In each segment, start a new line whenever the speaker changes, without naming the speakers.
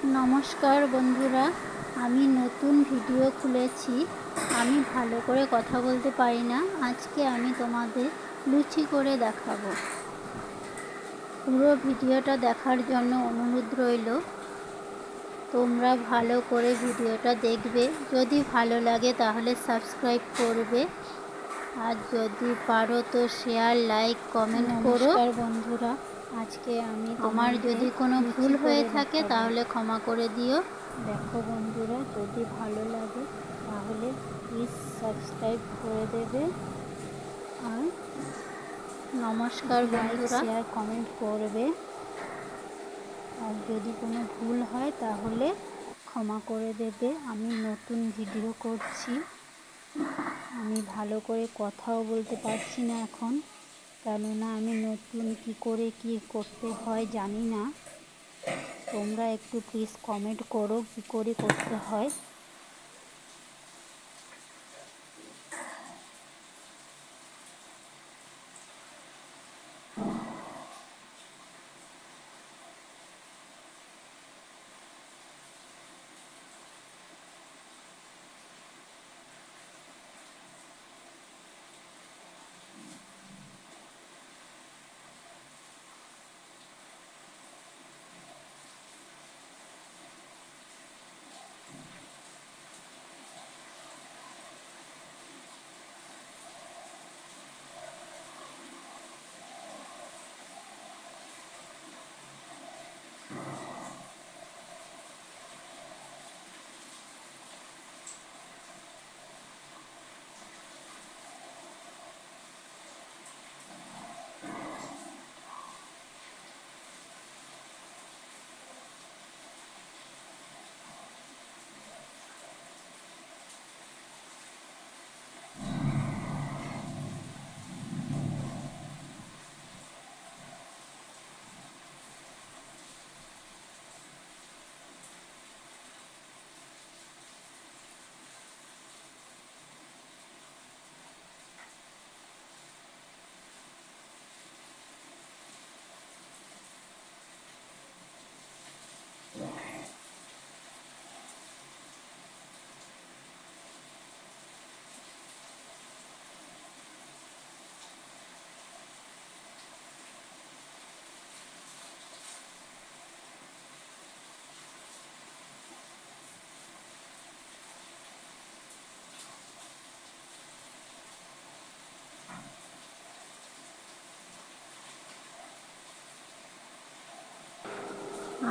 নমস্কার বন্ধুরা, আমি নতুন ভিডিও খুলেছি। আমি ভালো করে কথা বলতে পারি না। আজকে আমি তোমাদের লুচি করে দেখাবো। পুরো ভিডিওটা দেখার জন্য অনুরোধ রইল। তোমরা ভালো করে ভিডিওটা দেখবে। যদি ভালো লাগে তাহলে সাবস্ক্রাইব করবে, আর যদি পারো তো শেয়ার, লাইক, কমেন্ট করো। নমস্কার বন্ধুরা, আজকে আমার যদি কোনো ভুল হয়ে থাকে তাহলে ক্ষমা করে দিও। দেখো বন্ধুরা, যদি ভালো লাগে তাহলে প্লিজ সাবস্ক্রাইব করে দেবে, আর নমস্কার বন্ধুরা, শেয়ার কমেন্ট করবে। আর যদি কোনো ভুল হয় তাহলে ক্ষমা করে দেবে। আমি নতুন ভিডিও করছি, আমি ভালো করে কথাও বলতে পারছি না এখন, কেননা আমি নতুন কি করে কি করতে হয় জানি না। তোমরা একটু প্লিজ কমেন্ট করো কি করে করতে হয়।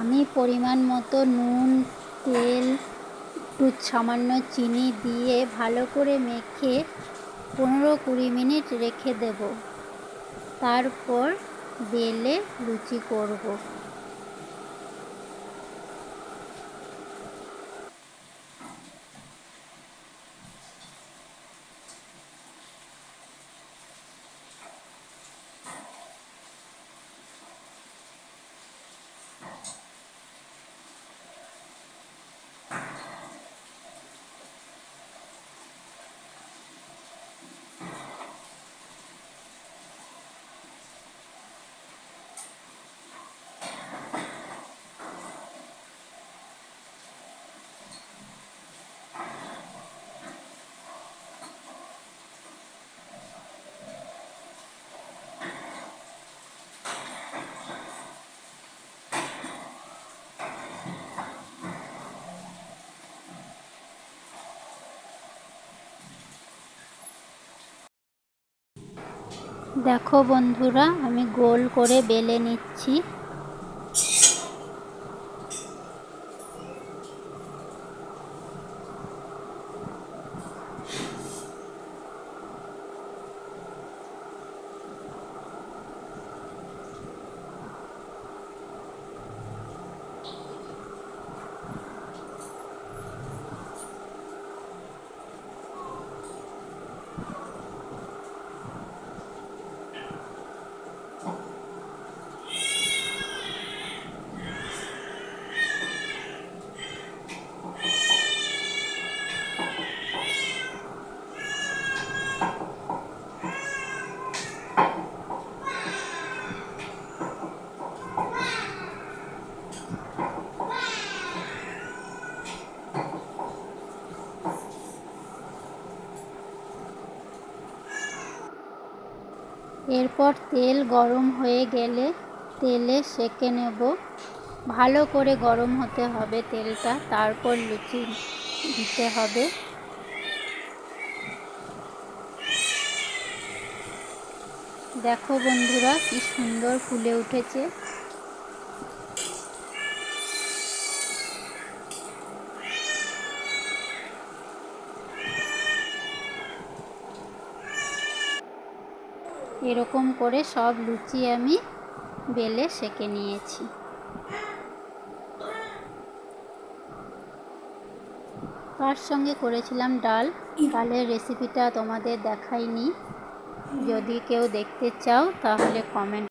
আমি পরিমাণ মতো নুন, তেল, একটু সামান্য চিনি দিয়ে ভালো করে মেখে 15-20 মিনিট রেখে দেব। তারপর বেলে লুচি করব। দেখো বন্ধুরা, আমি গোল করে বেলে নিচ্ছি। এরপর তেল গরম হয়ে গেলে তেলে সেঁকে নেব। ভালো করে গরম হতে হবে তেলটা, তারপর লুচি দিতে হবে। দেখো বন্ধুরা, কি সুন্দর ফুলে উঠেছে। এরকম করে সব লুচি আমি বেলে সেঁকে নিয়েছি। তার সঙ্গে করেছিলাম ডাল। ডালের রেসিপিটা তোমাদের দেখাইনি। যদি কেউ দেখতে চাও তাহলে কমেন্ট